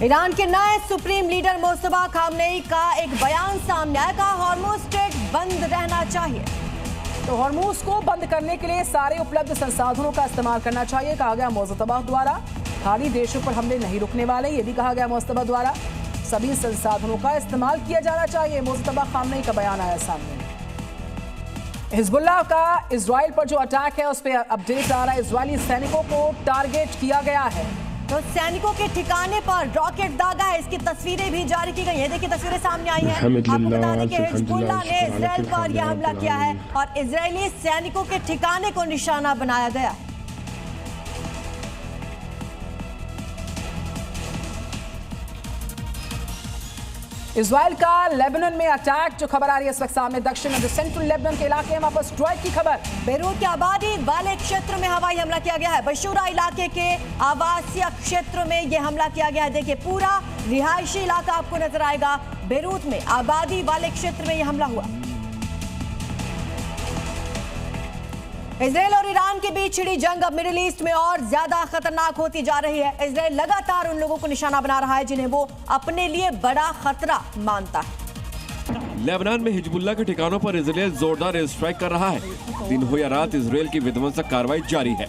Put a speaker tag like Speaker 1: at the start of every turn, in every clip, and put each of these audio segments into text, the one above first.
Speaker 1: Iran के नए supreme leader Mustafa Khamenei का एक बयान सामने आया, कहा हॉर्मुज स्ट्रेट बंद रहना चाहिए।
Speaker 2: तो हॉर्मुज को बंद करने के लिए सारे उपलब्ध संसाधनों का इस्तेमाल करना चाहिए, कहा गया मुस्तफा द्वारा। खाली देशों पर हमले नहीं रुकने वाले, ये भी कहा गया मुस्तफा द्वारा। सभी संसाधनों का इस्तेमाल किया जाना चाहिए, मुस्तफा खामनेई का बयान आया सामने। हिजबुल्लाह का इजराइल पर जो अटैक है उस पर अपडेट आ रहा है। इजरायली सैनिकों को टारगेट किया गया है,
Speaker 1: तो सैनिकों के ठिकाने पर रॉकेट दागा है। इसकी तस्वीरें भी जारी की गई है। देखिए तस्वीरें सामने आई हैं। आपको बता दें कि हिजबुल्लाह ने इजराइल पर यह हमला किया है और इजरायली सैनिकों के ठिकाने को निशाना बनाया गया।
Speaker 2: इजराइल का लेबनान में अटैक, जो खबर आ रही है इस वक्त सामने, दक्षिण में सेंट्रल लेबनान के इलाके में वहां पर स्ट्राइक की खबर।
Speaker 1: बेरूत के आबादी वाले क्षेत्र में हवाई हमला किया गया है। बशूरा इलाके के आवासीय क्षेत्र में यह हमला किया गया है। देखिए पूरा रिहायशी इलाका आपको नजर आएगा। बेरूत में आबादी वाले क्षेत्र में यह हमला हुआ। इजराइल और ईरान के बीच छिड़ी जंग अब मिडिल ईस्ट में और ज्यादा खतरनाक होती जा रही है। इजराइल लगातार उन लोगों को निशाना बना रहा है जिन्हें वो अपने लिए बड़ा खतरा मानता है।
Speaker 3: लेबनान में हिजबुल्लाह के ठिकानों पर इजराइल जोरदार एयर स्ट्राइक कर रहा है। दिन हो या रात इजराइल की विध्वंसक कार्रवाई जारी है।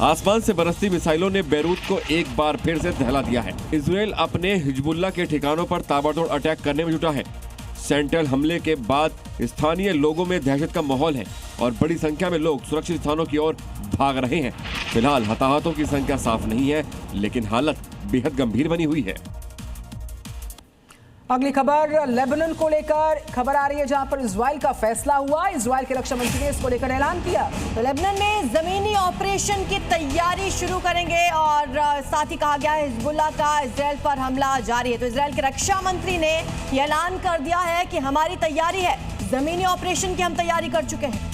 Speaker 3: आसमान से बरसती मिसाइलों ने बेरूत को एक बार फिर से दहला दिया है। इजराइल अपने हिजबुल्लाह के ठिकानों पर ताबड़तोड़ अटैक करने में जुटा है। सेंट्रल हमले के बाद स्थानीय लोगों में दहशत का माहौल है और बड़ी संख्या में लोग सुरक्षित स्थानों की ओर भाग रहे हैं। फिलहाल हताहतों की संख्या साफ नहीं है, लेकिन हालत बेहद गंभीर बनी हुई है।
Speaker 2: अगली खबर लेबनान को लेकर खबर आ रही है, जहां पर इजराइल का फैसला हुआ। इजराइल के रक्षा मंत्री ने इसको लेकर ऐलान किया।
Speaker 1: तो लेबनान में जमीनी ऑपरेशन की तैयारी शुरू करेंगे और साथ ही कहा गया है हिजबुल्लाह का इजराइल पर हमला जारी है। तो इजराइल के रक्षा मंत्री ने यह ऐलान कर दिया है कि हमारी तैयारी है, जमीनी ऑपरेशन की हम तैयारी कर चुके हैं।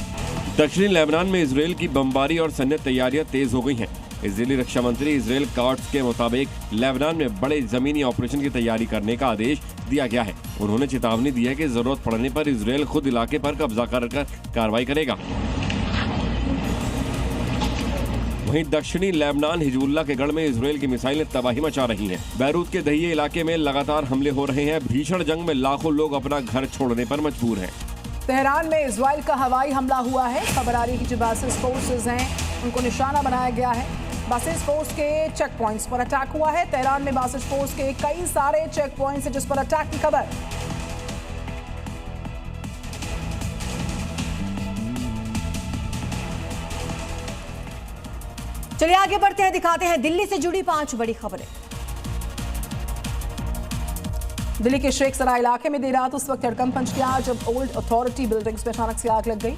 Speaker 3: दक्षिणी लेबनान में इजराइल की बमबारी और सैन्य तैयारियां तेज हो गई हैं। इजरायली रक्षा मंत्री इजराइल काट्स के मुताबिक लेबनान में बड़े जमीनी ऑपरेशन की तैयारी करने का आदेश दिया गया है। उन्होंने चेतावनी दी है कि जरूरत पड़ने पर इजराइल खुद इलाके पर कब्जा कर कार्रवाई करेगा। वहीं दक्षिणी लेबनान हिजबुल्लाह के गढ़ में इजराइल की मिसाइलें तबाही मचा रही हैं। बैरूत के दहिये इलाके में लगातार हमले हो रहे हैं। भीषण जंग में लाखों लोग अपना घर छोड़ने पर मजबूर हैं।
Speaker 2: तेहरान में इजराइल का हवाई हमला हुआ है। खबर आ रही है कि जो बासिस फोर्सेज हैं उनको निशाना बनाया गया है। बासिस फोर्स के चेक पॉइंट्स पर अटैक हुआ है। तेहरान में बासिस फोर्स के कई सारे चेक पॉइंट्स हैं जिस पर अटैक की खबर।
Speaker 1: चलिए आगे बढ़ते हैं, दिखाते हैं दिल्ली से जुड़ी 5 बड़ी खबरें।
Speaker 2: दिल्ली के शेख सराय इलाके में देर रात उस वक्त हड़कंप मच गया जब ओल्ड अथॉरिटी बिल्डिंग्स में अचानक से आग लग गई।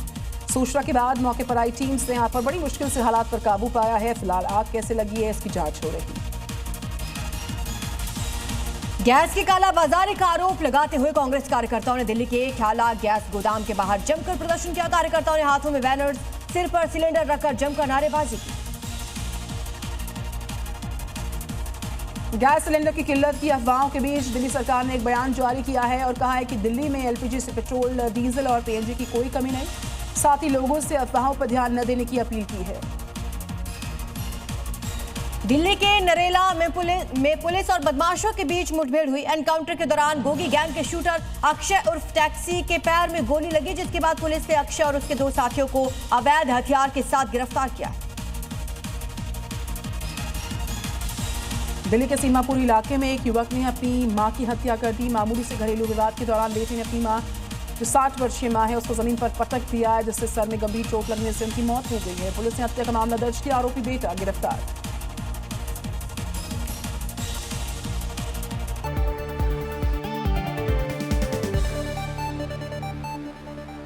Speaker 2: सूचना के बाद मौके पर आई टीम्स ने यहां पर बड़ी मुश्किल से हालात पर काबू पाया है। फिलहाल आग कैसे लगी है इसकी जांच हो रही है।
Speaker 1: गैस की कालाबाजारी का आरोप लगाते हुए कांग्रेस कार्यकर्ताओं ने दिल्ली के ख्याला गैस गोदाम के बाहर जमकर प्रदर्शन किया। कार्यकर्ताओं ने हाथों में बैनर्स, सिर पर सिलेंडर रखकर जमकर नारेबाजी की।
Speaker 2: गैस सिलेंडर की किल्लत की अफवाहों के बीच दिल्ली सरकार ने एक बयान जारी किया है और कहा है कि दिल्ली में एलपीजी से पेट्रोल, डीजल और पीएनजी की कोई कमी नहीं। साथ ही लोगों से अफवाहों पर ध्यान न देने की अपील की है।
Speaker 1: दिल्ली के नरेला में पुलिस और बदमाशों के बीच मुठभेड़ हुई। एनकाउंटर के दौरान गोगी गैंग के शूटर अक्षय उर्फ टैक्सी के पैर में गोली लगी, जिसके बाद पुलिस ने अक्षय और उसके 2 साथियों को अवैध हथियार के साथ गिरफ्तार किया।
Speaker 2: दिल्ली के सीमापुर इलाके में एक युवक ने अपनी मां की हत्या कर दी। मामूली से घरेलू विवाद के दौरान बेटे ने अपनी मां, जो 60 वर्षीय मां है, उसको जमीन पर पटक दिया है, जिससे सर में गंभीर चोट लगने से उनकी मौत हो गई है। पुलिस ने हत्या का मामला दर्ज किया। आरोपी बेटा गिरफ्तार।